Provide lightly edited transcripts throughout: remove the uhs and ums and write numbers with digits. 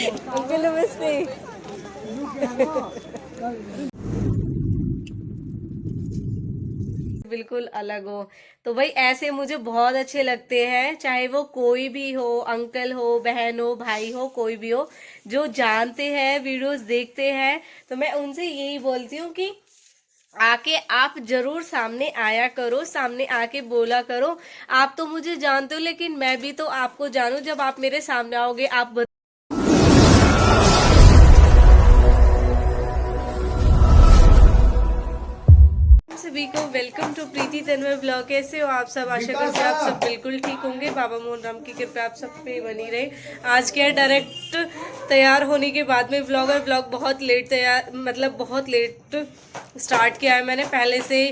Uncle नमस्ते। बिल्कुल अलग हो तो भाई ऐसे मुझे बहुत अच्छे लगते हैं, चाहे वो कोई भी हो, अंकल हो, बहन हो, भाई हो, कोई भी हो, जो जानते हैं, वीडियोस देखते हैं, तो मैं उनसे यही बोलती हूँ कि आके आप जरूर सामने आया करो, सामने आके बोला करो। आप तो मुझे जानते हो लेकिन मैं भी तो आपको जानू। जब आप मेरे सामने आओगे आप सभी को welcome to Preeti Tanmay blog. कैसे हो आप सब? आशा करते हैं आप सब बिल्कुल ठीक होंगे। बाबा मोहन राम की कृपा आप सब पे बनी रहे। आज क्या डायरेक्ट तैयार होने के बाद में व्लॉग है। व्लॉग बहुत लेट तैयार, मतलब बहुत लेट स्टार्ट किया है मैंने। पहले से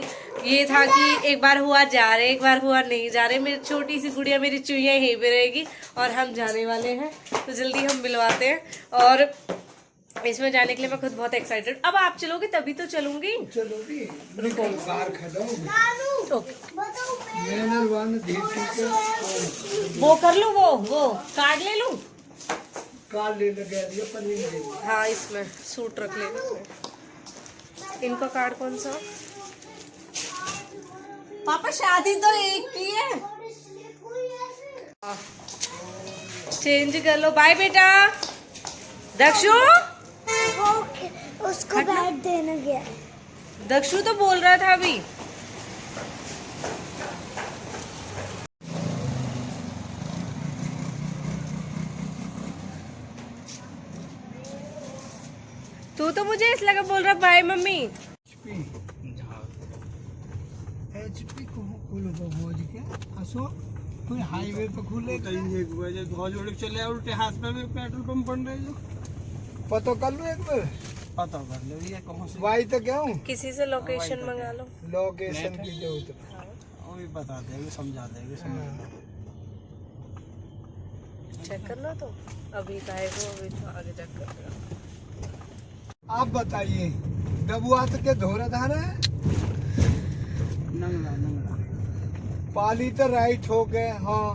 ये था कि एक बार हुआ जा रहे, एक बार हुआ नहीं जा रहे। मेरी छोटी सी गुड़िया, मेरी चुईया यहीं पे रहेगी और हम जाने वाले हैं, तो जल्दी हम मिलवाते हैं। और इसमें जाने के लिए मैं खुद बहुत एक्साइटेड। अब आप चलोगे तभी तो चलूंगी। चलोगी वो कर लूं, वो कार्ड ले लूं। कार्ड ले लगे पनीर। हाँ इसमें सूट रख ले। इनका कार्ड कौन सा? पापा शादी तो एक की है। चेंज कर लो। बाय बेटा। दक्षु उसको बैग देने गया। दक्षु तो बोल रहा था अभी। तू तो मुझे इस लगा बोल रहा बाय मम्मी। HP को खोज के असो कोई हाईवे पे खुले कहीं एक बजे ध्वज उड़ चले और उल्टे हाथ पे भी पेट्रोल पंप बन रहे जो पता कर लो। एक बार पता कर लो ये कहाँ से वाई तो क्या हूँ। किसी से लोकेशन मंगा लो। लोकेशन की जरूरत वो भी बता देंगे, समझा देंगे। चेक कर लो। तो अभी का है वो, अभी तो आगे चेक कर लो। आप बताइए डबुआ तो के धोरा धारा है नंगला पाली तो राइट हो गए। हाँ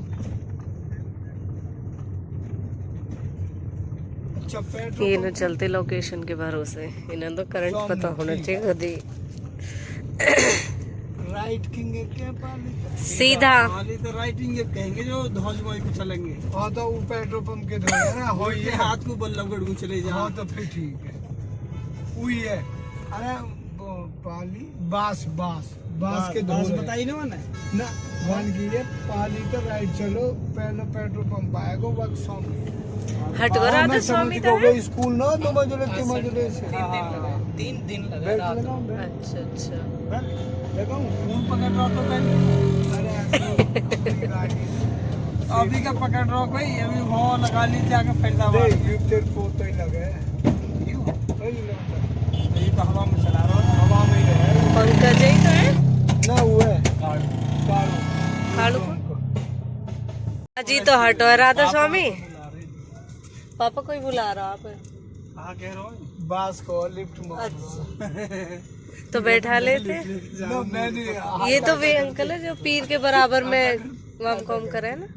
अच्छा ये न चलते लोकेशन के भरोसे, इन्हें तो करंट पता होना चाहिए खुद ही। राइट किंग क्या पाली सीधा पाली तो राइटिंग कहेंगे जो ध्वज वही को चलेंगे। हाँ तो वो पेट्रोल पंप के धोरा ना हो ये हाथ को बल्लभगढ़ को चले जाओ। हाँ तो फिर ठीक है वही है। अरे पाली बास बास बास के बास बताइए ना ना वन की है पाली का राइट चलो, पहले पेट्रोल पंप आएगा वर्कशॉप हटगोरा तो स्वामी था स्कूल ना 2 बजे 3 बजे से 3 दिन लगा। अच्छा अच्छा लगाऊं कौन पकड़ रहा तो पहले। अरे अभी का पकड़ रहा कोई अभी वो लगा ली जाके फैसलाबाद तेरे को तो ही लगे क्यों ये तो हवा में चला रहा है। हवा में ही है पंकज ही तो है ना वो है खाड़ू अजी तो हटोरा था स्वामी। पापा कोई बुला रहा आप? कहाँ कह रहा हूँ बास को लिफ्ट में। अच्छा तो बैठा लेते। ये तो वे अंकल है जो पीर के बराबर में वाम कॉम करे ना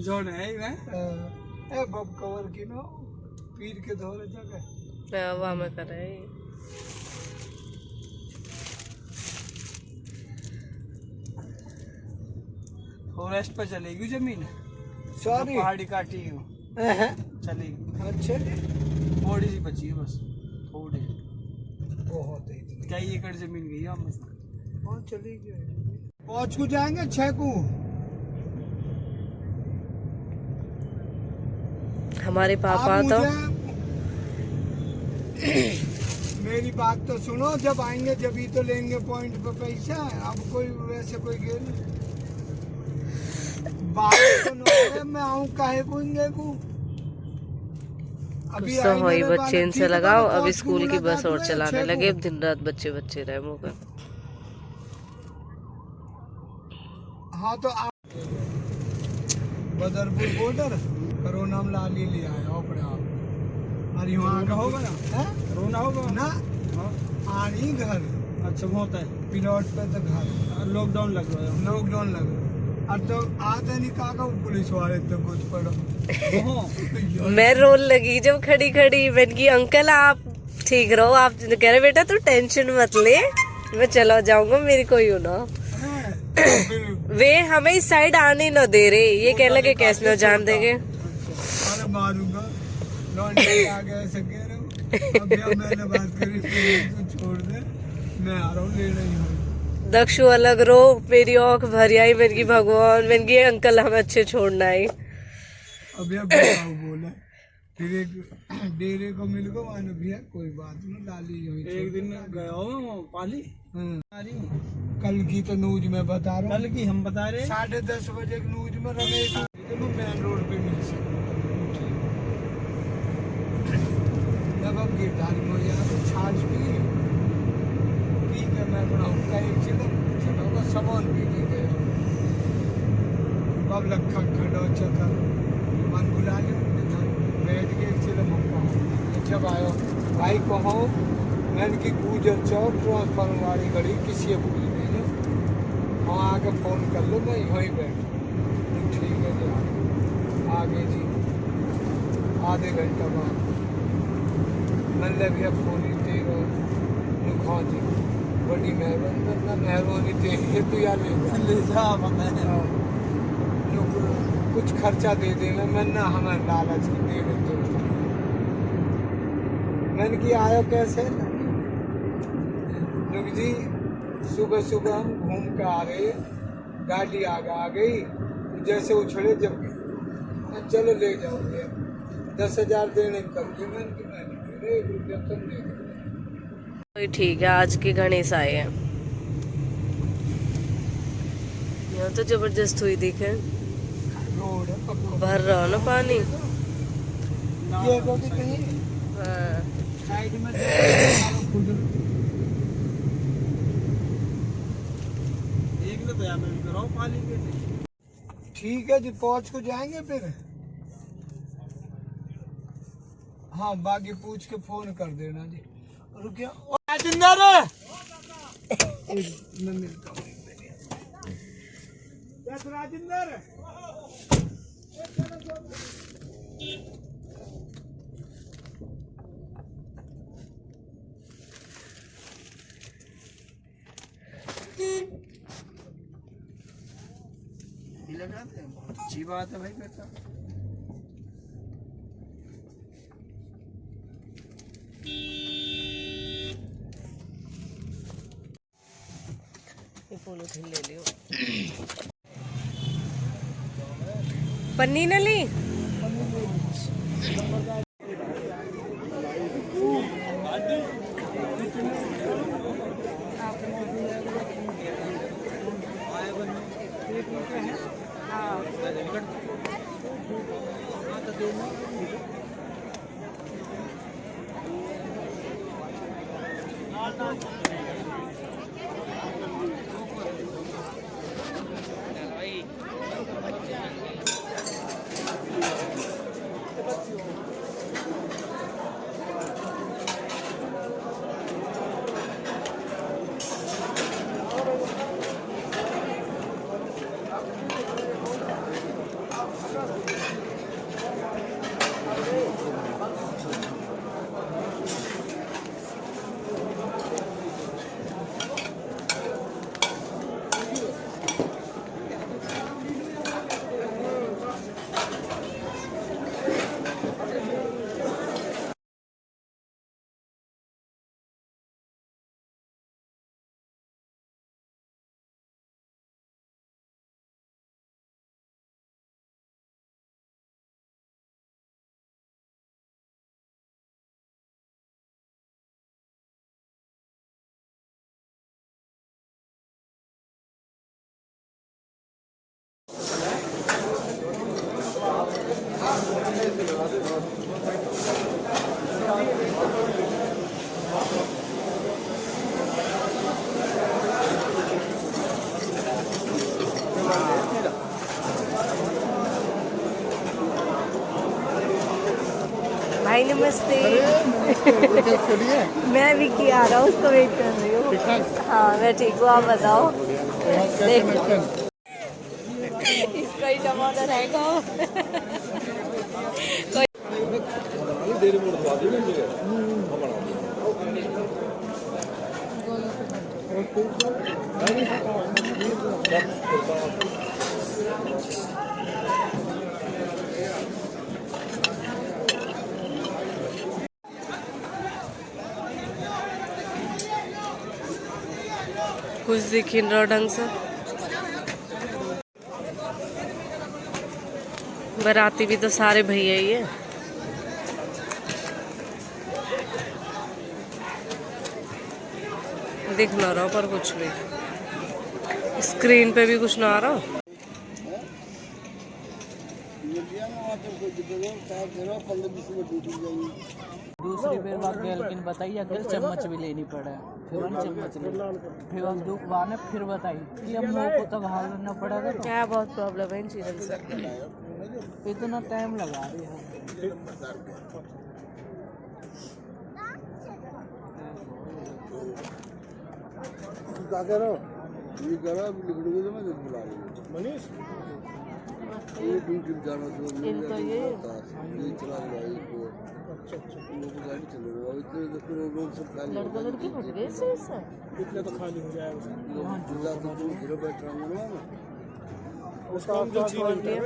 जो नहीं मैं बब कवर की ना पीर के धोरे जगह हवा में करे। फॉरेस्ट पे चलेगी जमीन। सॉरी पहाड़ी काटी हूँ चलेगी। अच्छे थोड़ी सी बची है बस, थोड़ी बहुत ही कई एकड़ जमीन गई है। और चली गई पहुँच को जाएंगे 6 को। हमारे पापा तो मेरी बात तो सुनो, जब आएंगे जब ही तो लेंगे पॉइंट पे पैसा। अब कोई वैसे कोई गेल बात तो न मैं आऊँ काहे को कुछ तो हो ही बच्चे इनसे लगाओ। अब स्कूल की बस और चलाने लगे। अब दिन रात बच्चे बच्चे रहे मुँह पे। हाँ तो बदरपुर बॉर्डर कोरोना में ला लिया है अपने आप। अरे वहाँ का होगा ना कोरोना होगा ना आनी घर। अच्छा होता है पिलौट पे तो घर लॉकडाउन लग रहा है। लॉकडाउन लग रहा है अब तो आते नहीं कहा वो पुलिस वाले तो कुछ पड़ो। मैं रोल लगी जब खड़ी खड़ी, मैंने की अंकल आप ठीक रहो, आप कह रहे बेटा तू टेंशन मत ले, मैं चला जाऊंगा, मेरी कोई हो ना। वे हमें इस साइड आने न दे रहे, ये कह लगे कैसे न जान देंगे। अरे मारूंगा लौंडे आ गए ऐसे कह रहे हो। अब यार मैंने बात करी तू छोड़ दे, मैं आ रहा हूँ ले रही हूँ। दक्षु अलग रो, मेरी औख भरी आई, मैंने की भगवान, मैंने की अंकल हम अच्छे छोड़ना है। अब यार बताओ बोला फिर एक डेरे को मिल गो मानो भैया कोई बात नहीं डाली हुई। एक दिन गया हो पाली कल की तो न्यूज में बता रहा हूँ, कल की हम बता रहे 10:30 बजे न्यूज में रमेश मेन रोड पे मिल सकता। जब अब गिरधारी में यार छाछ पी ठीक है, मैं थोड़ा उनका एक चलो का सामान भी नहीं गया। अब लखा खड़ा चक्कर मन बुला लिया बैठ के चलो मौका जब आयो भाई कहो मैंने की गुजर चौक ट्रांसफार्मर वाली गड़ी किसी को भी दे दो, वहाँ आके फ़ोन कर लो, मैं यहीं बैठ ठीक है जी आगे जी। आधे घंटा बाद मैंने भैया फोन ही दे रहा जी बड़ी मेहरबानी देखिए तो यार ले जा कुछ खर्चा दे देना मैंने हमें लालच की दे देते। मैंने कि आयो कैसे लोग जी सुबह सुबह हम घूम के आ रहे, गाड़ी आगे आ गई जैसे उछले जब चलो ले जाओगे 10,000 देने कल के मैंने कि मैं नहीं दे रहे, 1 रुपया कम दे दे। ठीक है, आज के गणेश आए हैं, यहाँ तो जबरदस्त हुई दिखे, रोड है पक्का भर रहा हो ना पानी। ये क्योंकि कहीं हाँ। साइड में एक तो यार मैं कराओ पाली के ठीक है जी पहुंच को जाएंगे फिर। हाँ बाकी पूछ के फोन कर देना जी। रुकिए राजेंद्र मैं मिलता हूँ राजेंद्र। लगाते हैं, बहुत अच्छी बात है भाई बेटा। ये पॉलिथीन ले लियो, पन्नी न ली। भाई नमस्ते। मैं विकी आ रहा हूँ, उसको वेट कर रही हूँ। हाँ मैं ठीक हूँ, आप बताओ। ऑनर है को कुछ दिख नहीं रहा ढंग से। बाराती भी तो सारे भैया ही है। दिख ना रहा पर कुछ भी, स्क्रीन पे भी कुछ ना आ रहा। दूसरी बार बात लेकिन बताइए अगर चम्मच भी लेनी पड़े फिर हम चम्मच ले फिर हम दुकान है फिर बताइए कि हम मुँह को तो हाल करना पड़ेगा। क्या बहुत प्रॉब्लम है इन चीज़ों से। इतना टाइम लगा रही है। क्या करो ये करो लिखोगे तो मैं बुला मनीष ये ड्यूटी जाना तो इनका ये चला रहा है इसको। अच्छा लोग गाड़ी चल रहा है तो फिर लोग सब खाली लड़का लड़की फट गए इससे इतना तो खाली हो जाएगा जुड़ा तो तुम फिर बैठ रहा हूँ ना उसका तो जी मिलता है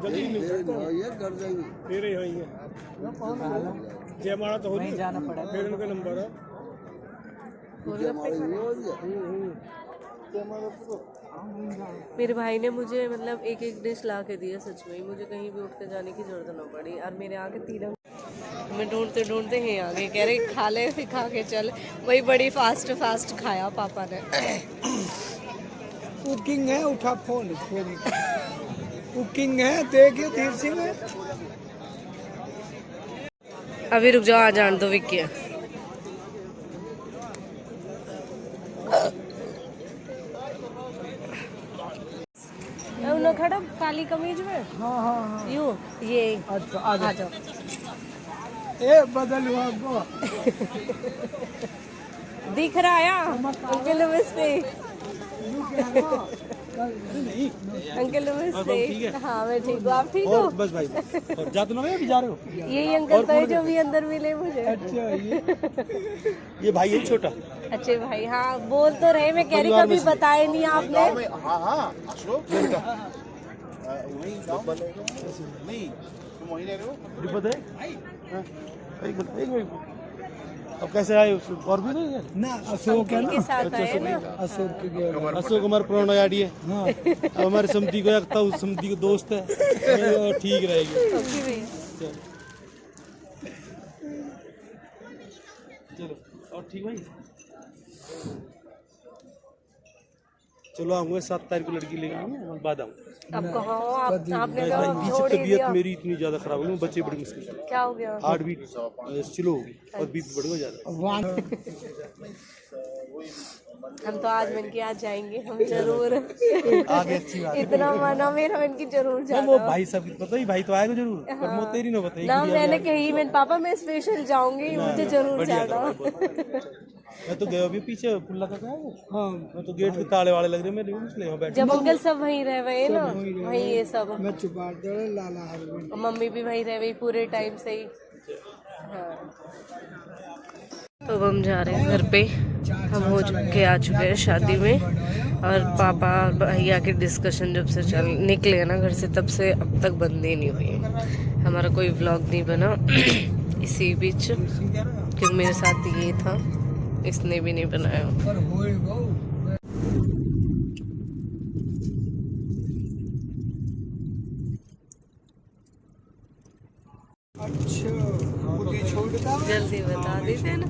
जल्दी मिलता है ये कर जाएंगे फिर यही है जय मारा तो हो नहीं जाना पड़ा फिर उनका नंबर है मेरे भाई ने मुझे मतलब एक एक डिश ला के दिया। सच में मुझे कहीं भी उठ के जाने की जरूरत ना पड़ी। और मेरे आगे तीनों मैं ढूंढते ढूंढते ही आ गए। कह रहे खा ले फिर खा के चल। वही बड़ी फास्ट फास्ट खाया पापा ने। कुकिंग है उठा फोन कुकिंग है देखिए धीर सिंह है। अभी रुक जाओ, आ जान दो विक्की। उन्हें खड़ा काली कमीज में। हाँ हाँ हाँ यू ये अच्छा आ जाओ। ए बदल हुआ को दिख रहा है अंकल नमस्ते। अंकल नमस्ते। हाँ मैं ठीक हूँ, आप ठीक हो? बस भाई जा तो ना अभी जा रहे हो। यही अंकल तो है जो भी अंदर मिले मुझे। अच्छा ये भाई है छोटा। अच्छे भाई हाँ बोल तो रहे। मैं कह रही कभी बताए नहीं आपने। हाँ हाँ अशोक वही गाँव नहीं तुम वहीं रह रहे हो। पता है एक मिनट अब कैसे आए और भी नहीं है ना अशोक है के ना साथ आए ना। अशोक के अशोक हमारा पुराना गाड़ी है। हाँ अब हमारी समिति को एकता उस समिति को दोस्त है और ठीक रहेगी। ओके भैया। चलो और ठीक भाई चलो आऊँगा 7 तारीख को लड़की लेकर आऊँगा बाद आऊँगा। अब कहाँ हो आप? आपने तो पीछे छोड़ ही तबीयत दिया। मेरी इतनी ज्यादा खराब हो गई बच्चे बड़ी मुश्किल से क्या हो गया? हार्ट बीट स्लो होगी और बीपी बढ़ेगा ज्यादा। हम तो आज मन की आज जाएंगे हम जरूर। आगे अच्छी बात है। इतना माना मेरा मन की जरूर वो जाना। भाई सब पता ही भाई तो आएगा जरूर पर वो तेरी ना बताएगी। ना मैंने कही मैंने पापा मैं स्पेशल जाऊंगी मुझे जरूर जाना। मैं तो गया अभी पीछे पुल्ला का क्या है। हाँ मैं तो गेट के ताले वाले लग रहे मेरे इसलिए यहाँ बैठ। जब अंकल सब वहीं रह गए ना वहीं ये सब। मैं छुपा दे लाला और मम्मी भी वहीं रह गई पूरे टाइम से ही। हाँ तो अब हम जा रहे हैं घर पे। हम हो चुके आ चुके हैं शादी में। और पापा और भैया की डिस्कशन जब से चल निकले ना घर से तब से अब तक बंद ही नहीं हुई। हमारा कोई व्लॉग नहीं बना इसी बीच क्योंकि मेरे साथ ये था इसने भी नहीं बनाया। पर होए वो अच्छा मुझे छोड़ता जल्दी बता देते ना।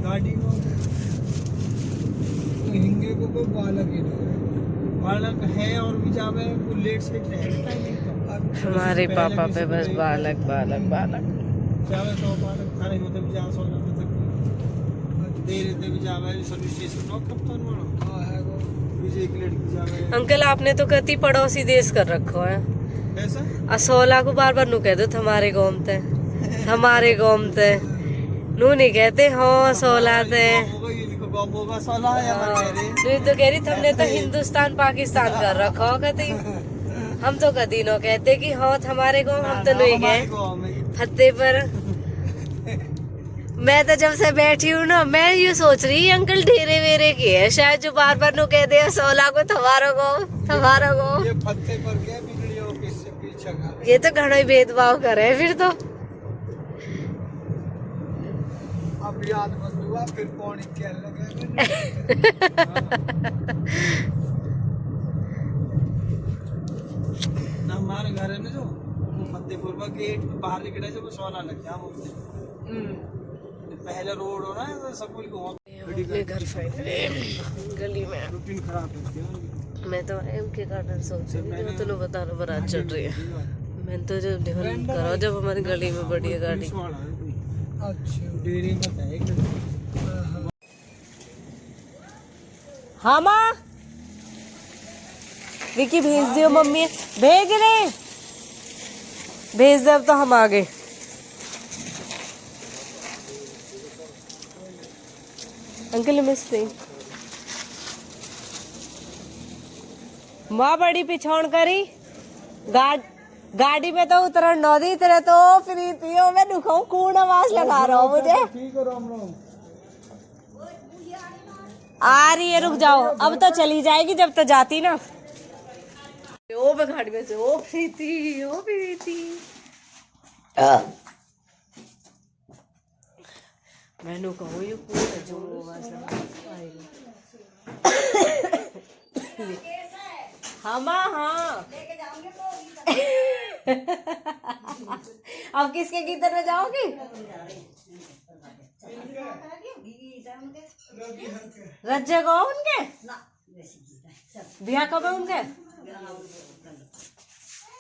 गाड़ी को तो हिंगे को कोई बालक ही नहीं है। बालक है और भी जावे वो लेट से रहता ही हमारे पापा पे बस बालक बालक बालक। जावे तो बालक थारे होते भी जा 16 तक दे रहते भी जावे सर्विस स्टेशन नो कप्तान वाला। हाँ है वो विजय एक लड़की जावे अंकल आपने तो कति पड़ोसी देश कर रखो है। ऐसा असोला को बार बार नू कह दो हमारे गोमते हमारे गोमते नू नहीं कहते हो असोला ते। होगा ये लिखो गाँव का सोला है हमारे नहीं तो कह रही तुमने तो हिंदुस्तान पाकिस्तान कर रखा होगा कहीं। हम तो कदी नो कहते कि हाँ हमारे गाँव, हम तो नहीं गए फतेह पर। मैं तो जब से बैठी हूँ ना, मैं ये सोच रही अंकल ढेरे वेरे की है शायद, जो बार बार नो कह दे सोला को थमारो गो। ये फत्ते पर क्या बिगड़ी हो, किससे पीछा कर। ये तो घना ही भेदभाव करे फिर तो। अब याद बंद हुआ फिर पौड़ी क्या लगे। ना हमारे घर है ना जो वो फतेहपुर का गेट बाहर निकले से वो सोना लग गया पहले रोड हो रहा है स्कूल को अपने घर फाइनली गली में। रूटीन खराब है। मैं तो एम के गार्डन सोच रही थी, तो बताना बारात चल रही है। मैंने तो जब ध्यान करो जब हमारी गली में बढ़ी है गाड़ी। अच्छा डेरी में है हाँ माँ, विकी भेज दियो मम्मी, भेज रहे भेज दे, अब तो हम आ गए। अंकल नमस्ते। माँ बड़ी पिछौड़ करी गाड़ी में तो उतरण न दी, तेरे तो फ्री थी मैं दुखाऊं कूड़ आवाज लगा रहा हूँ मुझे। ठीक है राम राम। आ रही है, रुक जाओ, अब तो चली जाएगी जब तो जाती ना। ओ मैं गाड़ी में से ओ प्रीति मैंने कहूँ ये पूरा जो हाँ माँ हाँ। अब किसके गीतर में जाओगी? रज्जे को उनके बिया कब है उनके?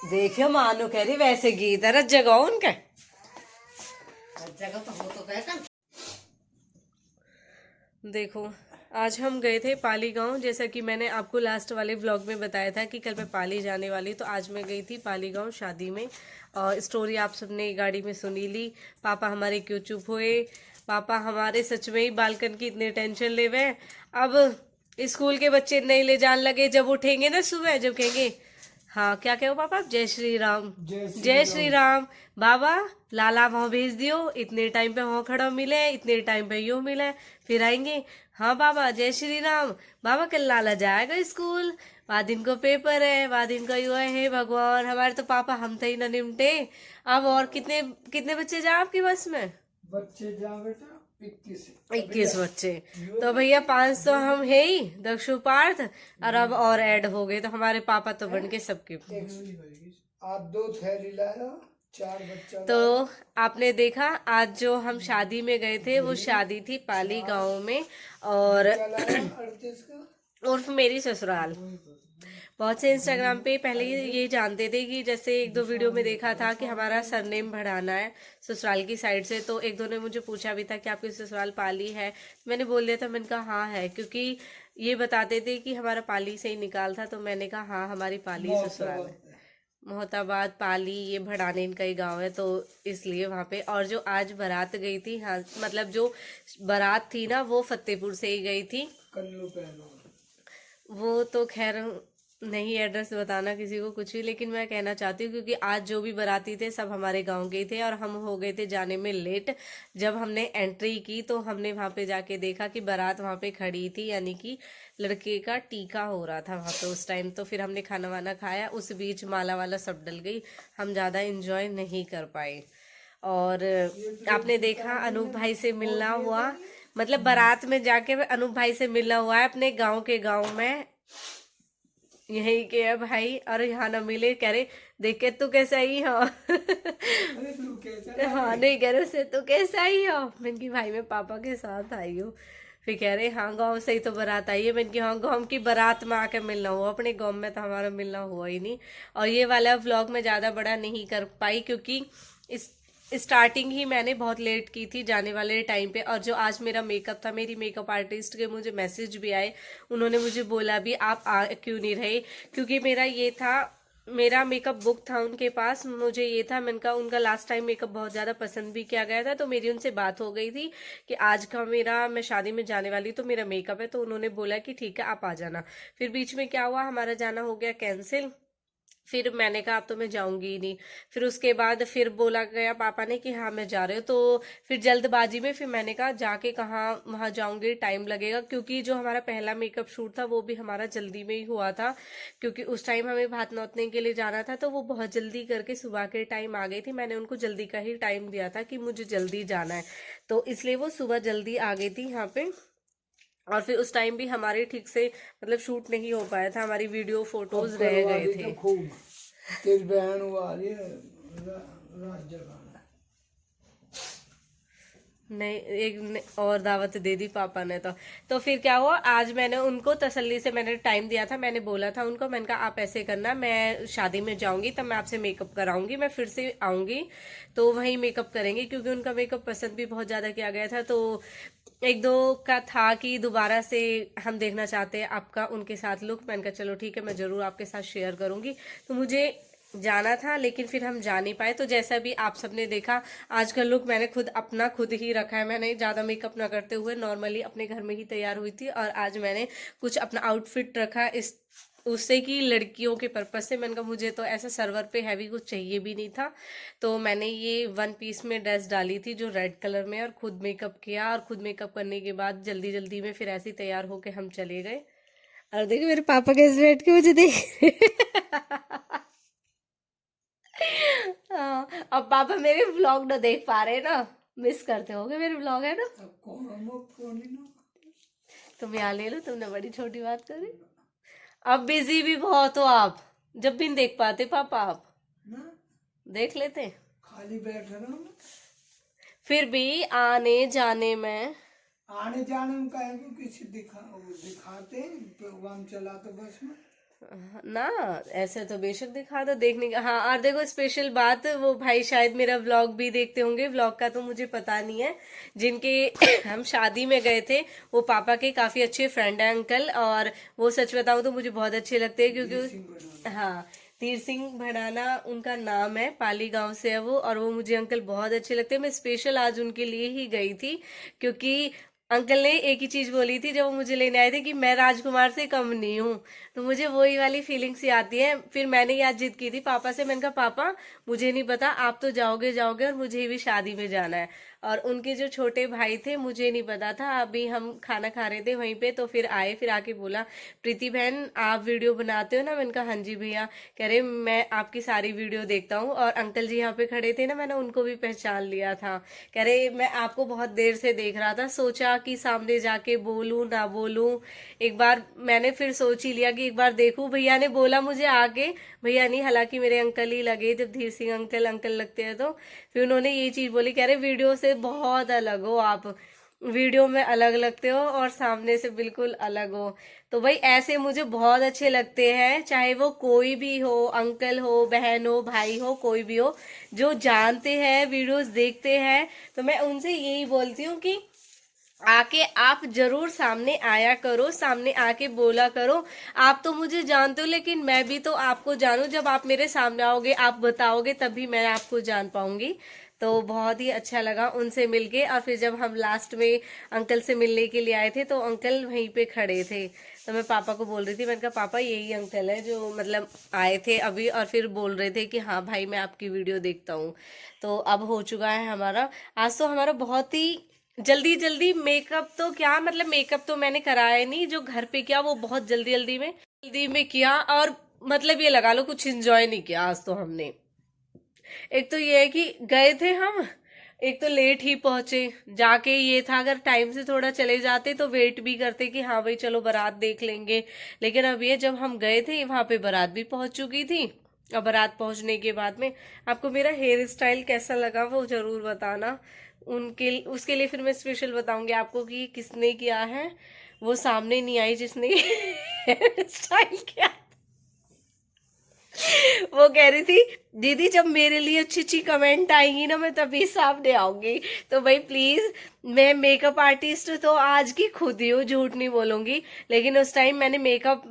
देखियो मानो कह रही वैसे गीत है रज्जे को उनके। देखो आज हम गए थे पाली गांव, जैसा कि मैंने आपको लास्ट वाले व्लॉग में बताया था कि कल मैं पाली जाने वाली, तो आज मैं गई थी पाली गांव शादी में। और स्टोरी आप सबने गाड़ी में सुनी ली। पापा हमारे क्यों चुप हुए, पापा हमारे सच में ही बालकन की इतने टेंशन ले हुए। अब स्कूल के बच्चे नहीं ले जाने लगे, जब उठेंगे ना सुबह जब कहेंगे हाँ क्या कहो पापा, जय श्री राम जय श्री राम। बाबा लाला वहाँ भेज दियो, इतने टाइम पे वहाँ खड़ा मिले, इतने टाइम पे यूँ मिले, फिर आएंगे हाँ बाबा जय श्री राम। बाबा कल लाला जाएगा स्कूल, बाद दिन को पेपर है, बाद दिन को यू है भगवान। हमारे तो पापा हम थे ही न निमटे। अब और कितने कितने बच्चे जाए आपकी बस में? बच्चे जा बेटा 21 बच्चे। तो भैया 5 तो हम है ही, दक्षु पार्थ, और अब और ऐड हो गए, तो हमारे पापा तो बन के सबके। आप 2 थैली लाया 4 बच्चा। तो आपने देखा आज जो हम शादी में गए थे वो शादी थी पाली गांव में, और उर्फ मेरी ससुराल। बहुत से इंस्टाग्राम पे पहले ये जानते थे कि जैसे 1-2 वीडियो में देखा था कि हमारा सरनेम बढ़ाना है ससुराल की साइड से, तो 1-2 ने मुझे पूछा भी था कि आपकी ससुराल पाली है। मैंने बोल दिया था, मैंने कहा हाँ है, क्योंकि ये बताते थे कि हमारा पाली से ही निकाल था, तो मैंने कहा हाँ हमारी पाली ससुराल है। मोहताबाद पाली ये भड़ाने का ही गांव है, तो इसलिए वहाँ पे। और जो आज बारात गई थी, हाँ मतलब जो बारात थी ना वो फतेहपुर से ही गई थी। वो तो खैर नहीं एड्रेस बताना किसी को कुछ भी, लेकिन मैं कहना चाहती हूँ क्योंकि आज जो भी बाराती थे सब हमारे गांव के थे, और हम हो गए थे जाने में लेट। जब हमने एंट्री की तो हमने वहाँ पे जाके देखा कि बारात वहाँ पे खड़ी थी, यानी कि लड़के का टीका हो रहा था वहाँ पे उस टाइम। तो फिर हमने खाना वाना खाया, उस बीच माला वाला सब डल गई, हम ज़्यादा इंजॉय नहीं कर पाए। और आपने देखा अनूप भाई से मिलना हुआ, मतलब बारात में जाके अनूप भाई से मिलना हुआ है अपने गाँव के गाँव में, यही के है भाई। और यहाँ ना मिले, कह रहे देख के तू कैसा ही हो। हाँ नहीं कह रहे उससे तू कैसा ही हो। मैंने की भाई मैं पापा के साथ आई हूँ। फिर कह रहे हाँ गांव से ही तो बारात आई है। मैंने की हाँ गांव की बारात में आके मिलना हुआ, अपने गांव में तो हमारा मिलना हुआ ही नहीं। और ये वाला व्लॉग मैं ज़्यादा बड़ा नहीं कर पाई क्योंकि इस स्टार्टिंग ही मैंने बहुत लेट की थी जाने वाले टाइम पे। और जो आज मेरा मेकअप था, मेरी मेकअप आर्टिस्ट के मुझे मैसेज भी आए, उन्होंने मुझे बोला भी आप क्यों नहीं रहे, क्योंकि मेरा ये था मेरा मेकअप बुक था उनके पास, मुझे ये था, मैंने कहा उनका लास्ट टाइम मेकअप बहुत ज़्यादा पसंद भी किया गया था, तो मेरी उनसे बात हो गई थी कि आज का मैं शादी में जाने वाली तो मेरा मेकअप है, तो उन्होंने बोला कि ठीक है आप आ जाना। फिर बीच में क्या हुआ, हमारा जाना हो गया कैंसिल। फिर मैंने कहा अब तो मैं जाऊंगी ही नहीं। फिर उसके बाद फिर बोला गया पापा ने कि हाँ मैं जा रहे हो, तो फिर जल्दबाजी में फिर मैंने कहा जाके कहाँ वहाँ जाऊंगी, टाइम लगेगा, क्योंकि जो हमारा पहला मेकअप शूट था वो भी हमारा जल्दी में ही हुआ था, क्योंकि उस टाइम हमें भात नौतने के लिए जाना था, तो वो बहुत जल्दी करके सुबह के टाइम आ गई थी। मैंने उनको जल्दी का ही टाइम दिया था कि मुझे जल्दी जाना है, तो इसलिए वो सुबह जल्दी आ गई थी यहाँ पे। और फिर उस टाइम भी हमारे ठीक से मतलब शूट नहीं हो पाया था, हमारी वीडियो फोटोज रह गए थे। खूब तेरी बहन वाली रात जगाना। नहीं, और दावत दे दी पापा ने। तो फिर क्या हुआ, आज मैंने उनको तसल्ली से मैंने टाइम दिया था, मैंने बोला था उनको, मैंने कहा आप ऐसे करना, मैं शादी में जाऊंगी तब मैं आपसे मेकअप कराऊंगी, मैं फिर से आऊंगी तो वहीं मेकअप करेंगे, क्योंकि उनका मेकअप पसंद भी बहुत ज्यादा किया गया था। तो एक दो का था कि दोबारा से हम देखना चाहते हैं आपका उनके साथ लुक। मैंने कहा चलो ठीक है, मैं जरूर आपके साथ शेयर करूंगी। तो मुझे जाना था लेकिन फिर हम जा नहीं पाए। तो जैसा भी आप सबने देखा, आज का लुक मैंने खुद ही रखा है। मैंने ज़्यादा मेकअप ना करते हुए नॉर्मली अपने घर में ही तैयार हुई थी, और आज मैंने कुछ अपना आउटफिट रखा इस उससे कि लड़कियों के पर्पज से। मैंने कहा मुझे तो ऐसा सर्वर पे हैवी कुछ चाहिए भी नहीं था, तो मैंने ये 1 पीस में ड्रेस डाली थी जो रेड कलर में, और खुद मेकअप किया, और खुद मेकअप करने के बाद जल्दी जल्दी में फिर ऐसे ही तैयार होके हम चले गए। और देखो मेरे पापा कैसे बैठ के मुझे देख हाँ, अब पापा मेरे व्लॉग ना देख पा रहे ना, मिस करते होगे मेरे व्लॉग, है ना। तुम यहाँ ले लो, तुमने बड़ी छोटी बात करी। अब बिजी भी बहुत हो आप, जब भी नहीं देख पाते पापा आप ना देख लेते। खाली बैठ रहा हूँ, फिर भी आने जाने में आने जाने में कहेंगे किसी दिखाते हैं प्रोग्राम चला तो बस में ना, ऐसे तो बेशक दिखा दो देखने का। हाँ, और देखो स्पेशल बात, वो भाई शायद मेरा व्लॉग भी देखते होंगे, व्लॉग का तो मुझे पता नहीं है, जिनके हम शादी में गए थे वो पापा के काफी अच्छे फ्रेंड है अंकल, और वो सच बताऊं तो मुझे बहुत अच्छे लगते हैं, क्योंकि हाँ तीर सिंह भड़ाना उनका नाम है, पाली गांव से है वो, और वो मुझे अंकल बहुत अच्छे लगते हैं। मैं स्पेशल आज उनके लिए ही गई थी, क्योंकि अंकल ने एक ही चीज बोली थी जब वो मुझे लेने आए थे कि मैं राजकुमार से कम नहीं हूँ, तो मुझे वही वाली फीलिंग सी आती है। फिर मैंने ये आज जिद की थी पापा से, मैंने कहा पापा मुझे नहीं पता, आप तो जाओगे और मुझे भी शादी में जाना है। और उनके जो छोटे भाई थे मुझे नहीं पता था, अभी हम खाना खा रहे थे वहीं पे, तो फिर आए, फिर आके बोला प्रीति बहन आप वीडियो बनाते हो ना, मैंने कहा हाँ जी भैया। कह रहे मैं आपकी सारी वीडियो देखता हूँ, और अंकल जी यहाँ पे खड़े थे ना, मैंने उनको भी पहचान लिया था। कह रहे मैं आपको बहुत देर से देख रहा था, सोचा कि सामने जाके बोलूं ना बोलूं, एक बार मैंने फिर सोच ही लिया कि एक बार देखूं। भैया ने बोला मुझे आके, भैया नहीं हालांकि मेरे अंकल ही लगे, जब धीर सिंह अंकल लगते हैं तो फिर उन्होंने ये चीज बोली, कह रहे वीडियो से बहुत अलग हो आप, वीडियो में अलग लगते हो और सामने से बिल्कुल अलग हो। तो भाई ऐसे मुझे बहुत अच्छे लगते हैं, चाहे वो कोई भी हो, अंकल हो, बहन हो, भाई हो, कोई भी हो, जो जानते हैं वीडियोस देखते हैं, तो मैं उनसे यही बोलती हूँ कि आके आप जरूर सामने आया करो, सामने आके बोला करो। आप तो मुझे जानते हो लेकिन मैं भी तो आपको जानू, जब आप मेरे सामने आओगे आप बताओगे तभी मैं आपको जान पाऊंगी। तो बहुत ही अच्छा लगा उनसे मिलके। और फिर जब हम लास्ट में अंकल से मिलने के लिए आए थे तो अंकल वहीं पे खड़े थे, तो मैं पापा को बोल रही थी, मैंने कहा पापा यही अंकल है जो मतलब आए थे अभी, और फिर बोल रहे थे कि हाँ भाई मैं आपकी वीडियो देखता हूँ। तो अब हो चुका है हमारा, आज तो हमारा बहुत ही जल्दी मेकअप, तो क्या मतलब मेकअप तो मैंने कराया नहीं, जो घर पे किया वो बहुत जल्दी में किया, और मतलब ये लगा लो कुछ एंजॉय नहीं किया आज तो हमने। एक तो ये है कि गए थे हम, एक तो लेट ही पहुंचे, जाके ये था अगर टाइम से थोड़ा चले जाते तो वेट भी करते कि हाँ भाई चलो बारात देख लेंगे, लेकिन अब ये जब हम गए थे वहां पे बारात भी पहुंच चुकी थी। अब बारात पहुंचने के बाद में आपको मेरा हेयर स्टाइल कैसा लगा वो जरूर बताना, उसके लिए फिर मैं स्पेशल बताऊंगी आपको कि किसने किया है। वो सामने नहीं आई जिसने हेयर स्टाइल किया। वो कह रही थी दीदी जब मेरे लिए अच्छी अच्छी कमेंट आएंगी ना मैं तभी सामने आऊंगी। तो भाई प्लीज, मैं मेकअप आर्टिस्ट तो आज की खुद ही हूँ, झूठ नहीं बोलूंगी। लेकिन उस टाइम मैंने मेकअप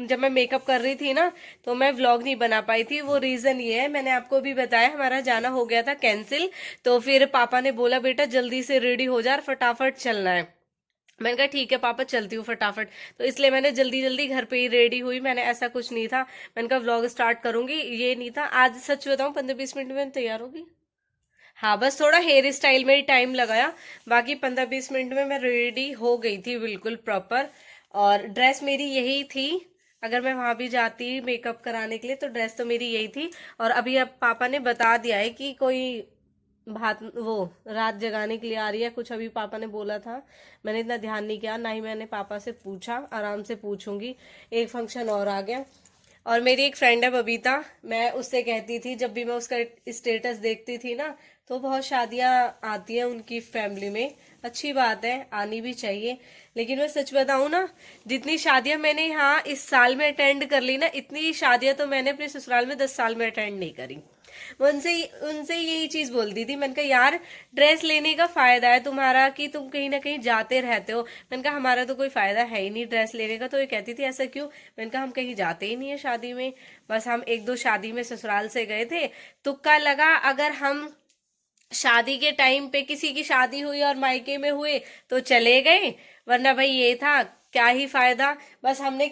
जब मैं मेकअप कर रही थी ना तो मैं व्लॉग नहीं बना पाई थी। वो रीजन ये है, मैंने आपको भी बताया, हमारा जाना हो गया था कैंसिल। तो फिर पापा ने बोला बेटा जल्दी से रेडी हो जा, फटाफट चलना है। मैंने कहा ठीक है पापा चलती हूँ फटाफट। तो इसलिए मैंने जल्दी जल्दी घर पे ही रेडी हुई। मैंने ऐसा कुछ नहीं था, मैंने कहा व्लॉग स्टार्ट करूंगी, ये नहीं था। आज सच बताऊं 15-20 मिनट में तैयार होगी। हाँ बस थोड़ा हेयर स्टाइल में ही टाइम लगाया, बाकी 15-20 मिनट में मैं रेडी हो गई थी बिल्कुल प्रॉपर। और ड्रेस मेरी यही थी, अगर मैं वहां भी जाती मेकअप कराने के लिए तो ड्रेस तो मेरी यही थी। और अभी अब पापा ने बता दिया है कि कोई भात वो रात जगाने के लिए आ रही है कुछ, अभी पापा ने बोला था। मैंने इतना ध्यान नहीं किया, ना ही मैंने पापा से पूछा, आराम से पूछूंगी। एक फंक्शन और आ गया। और मेरी एक फ्रेंड है बबीता, मैं उससे कहती थी, जब भी मैं उसका स्टेटस देखती थी ना तो बहुत शादियां आती हैं उनकी फैमिली में, अच्छी बात है, आनी भी चाहिए। लेकिन मैं सच बताऊं ना, जितनी शादियां मैंने यहाँ इस साल में अटेंड कर ली ना, इतनी शादियां तो मैंने अपने ससुराल में 10 साल में अटेंड नहीं करी। मैं उनसे यही चीज बोलती थी, मैंने कहा यार ड्रेस लेने का फायदा है तुम्हारा कि तुम कहीं ना कहीं जाते रहते हो। मैंने कहा हमारा तो कोई फायदा है ही नहीं ड्रेस लेने का। तो ये कहती थी ऐसा क्यों? मैंने कहा हम कहीं जाते ही नहीं है शादी में, बस हम 1-2 शादी में ससुराल से गए थे, तुक्का लगा अगर हम शादी के टाइम पे किसी की शादी हुई और मायके में हुए तो चले गए, वरना भाई ये था क्या ही फायदा। बस हमने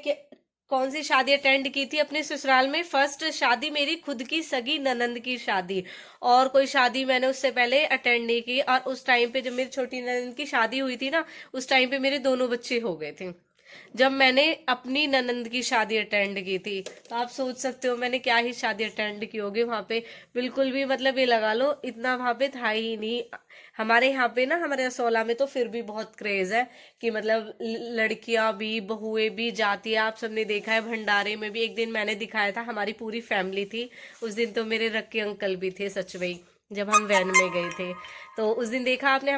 कौन सी शादी अटेंड की थी अपने ससुराल में? फर्स्ट शादी मेरी खुद की सगी ननंद की शादी, और कोई शादी मैंने उससे पहले अटेंड नहीं की। और उस टाइम पे जब मेरी छोटी ननंद की शादी हुई थी ना, उस टाइम पे मेरे दोनों बच्चे हो गए थे, जब मैंने अपनी ननंद की शादी अटेंड की थी। तो आप सोच सकते हो मैंने क्या ही शादी अटेंड की होगी वहां पे। बिल्कुल भी मतलब ये लगा लो इतना वहां पे था ही नहीं। हमारे यहाँ पे ना, हमारे असोला में तो फिर भी बहुत क्रेज है कि मतलब लड़कियां भी बहुएं भी जाती है। आप सबने देखा है भंडारे में भी, एक दिन मैंने दिखाया था, हमारी पूरी फैमिली थी उस दिन। तो मेरे रक्के अंकल भी थे सच में, जब हम वैन में गए थे तो उस दिन देखा आपने।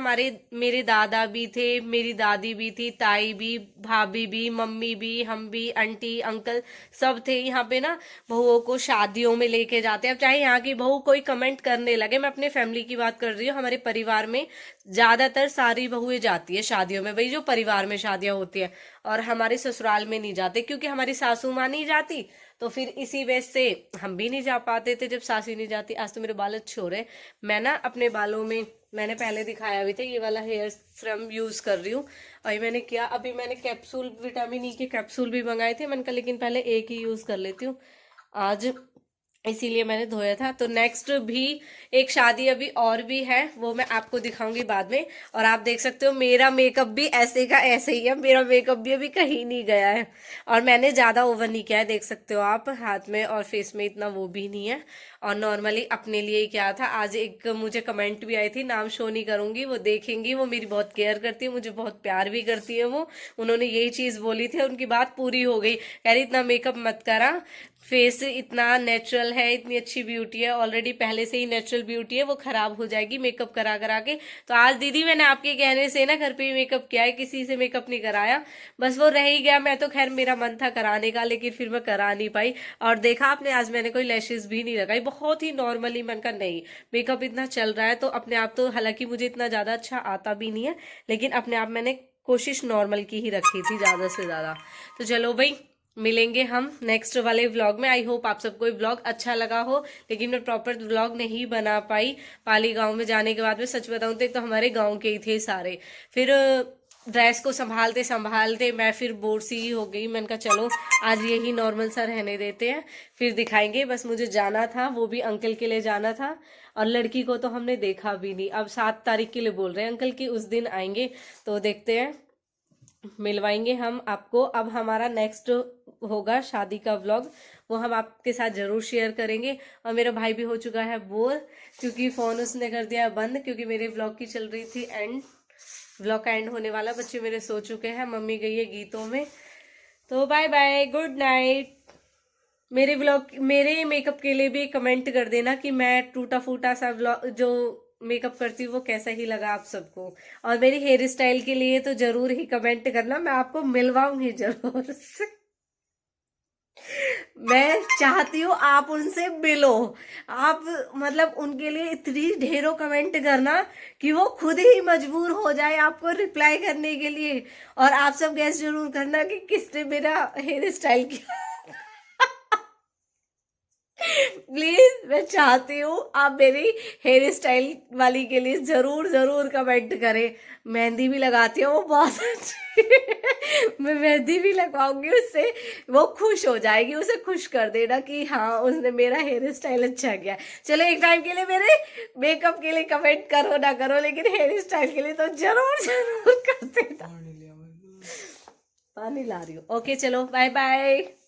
मेरे दादा भी थे, मेरी दादी भी थी, ताई भी, भाभी भी, मम्मी भी, हम भी, आंटी अंकल सब थे। यहाँ पे ना बहुओं को शादियों में लेके जाते हैं। अब चाहे यहाँ की बहू कोई कमेंट करने लगे, मैं अपने फैमिली की बात कर रही हूँ, हमारे परिवार में ज्यादातर सारी बहुएं जाती है शादियों में, वही जो परिवार में शादियां होती है। और हमारे ससुराल में नहीं जाते क्योंकि हमारी सासू माँ नहीं जाती, तो फिर इसी वजह से हम भी नहीं जा पाते थे जब सासी नहीं जाती। आज तो मेरे बाल अच्छे हो रहे। मैं ना अपने बालों में, मैंने पहले दिखाया भी था, ये वाला हेयर सीरम यूज कर रही हूँ। और ये मैंने किया, अभी मैंने कैप्सूल, विटामिन ई के कैप्सूल भी मंगाए थे। मैंने कहा लेकिन पहले एक ही यूज कर लेती हूँ आज, इसीलिए मैंने धोया था। तो नेक्स्ट भी एक शादी अभी और भी है, वो मैं आपको दिखाऊंगी बाद में। और आप देख सकते हो मेरा मेकअप भी ऐसे का ऐसे ही है, मेरा मेकअप भी अभी कहीं नहीं गया है। और मैंने ज्यादा ओवर नहीं किया है, देख सकते हो आप, हाथ में और फेस में इतना वो भी नहीं है। और नॉर्मली अपने लिए ही किया था। आज एक मुझे कमेंट भी आई थी, नाम शो नहीं करूंगी, वो देखेंगी, वो मेरी बहुत केयर करती है, मुझे बहुत प्यार भी करती है वो। उन्होंने यही चीज बोली थी, उनकी बात पूरी हो गई। कह रही इतना मेकअप मत करा, फेस इतना नेचुरल है, इतनी अच्छी ब्यूटी है, ऑलरेडी पहले से ही नेचुरल ब्यूटी है, वो खराब हो जाएगी मेकअप करा करा के। तो आज दीदी मैंने आपके कहने से ना घर पे ही मेकअप किया है, किसी से मेकअप नहीं कराया, बस वो रह ही गया। मैं तो खैर मेरा मन था कराने का, लेकिन फिर मैं करा नहीं पाई। और देखा आपने आज मैंने कोई लैशेस भी नहीं लगाई, बहुत ही नॉर्मली। मन का नहीं, मेकअप इतना चल रहा है तो अपने आप तो, हालांकि मुझे इतना ज्यादा अच्छा आता भी नहीं है, लेकिन अपने आप मैंने कोशिश नॉर्मल की ही रखी थी ज्यादा से ज्यादा। तो चलो भाई, मिलेंगे हम नेक्स्ट वाले व्लॉग में। आई होप आप सबको व्लॉग अच्छा लगा हो, लेकिन मैं प्रॉपर व्लॉग नहीं बना पाई। पाली गांव में जाने के बाद में सच बताऊं तो एक तो हमारे गांव के ही थे सारे, फिर ड्रेस को संभालते संभालते मैं फिर बोर सी ही हो गई। मैंने कहा चलो आज यही नॉर्मल सा रहने देते हैं, फिर दिखाएंगे। बस मुझे जाना था, वो भी अंकल के लिए जाना था, और लड़की को तो हमने देखा भी नहीं। अब 7 तारीख के लिए बोल रहे हैं अंकल की, उस दिन आएंगे, तो देखते हैं, मिलवाएंगे हम आपको। अब हमारा नेक्स्ट होगा शादी का व्लॉग, वो हम आपके साथ जरूर शेयर करेंगे। और मेरा भाई भी हो चुका है बोर, क्योंकि फोन उसने कर दिया बंद, क्योंकि मेरे व्लॉग की चल रही थी एंड, व्लॉग का एंड होने वाला। बच्चे मेरे सो चुके हैं, मम्मी गई है गीतों में। तो बाय बाय, गुड नाइट। मेरे व्लॉग, मेरे मेकअप के लिए भी कमेंट कर देना कि मैं टूटा फूटा सा व्लॉग जो मेकअप करती हूँ वो कैसा ही लगा आप सबको। और मेरी हेयर स्टाइल के लिए तो जरूर ही कमेंट करना, मैं आपको मिलवाऊंगी जरूर से। मैं चाहती हूँ आप उनसे मिलो, आप मतलब उनके लिए इतनी ढेरों कमेंट करना कि वो खुद ही मजबूर हो जाए आपको रिप्लाई करने के लिए। और आप सब गैस जरूर करना कि किसने मेरा हेयर स्टाइल किया। प्लीज मैं चाहती हूँ आप मेरी हेयर स्टाइल वाली के लिए जरूर जरूर कमेंट करें। मेहंदी भी लगाती हूँ वो बहुत अच्छी। मैं मेहंदी भी लगाऊंगी उससे, वो खुश हो जाएगी। उसे खुश कर देना कि हाँ उसने मेरा हेयर स्टाइल अच्छा किया। चलो एक टाइम के लिए मेरे मेकअप के लिए कमेंट करो ना करो, लेकिन हेयर स्टाइल के लिए तो जरूर जरूर कर देना। पानी ला रही हूँ। ओके चलो बाय बाय।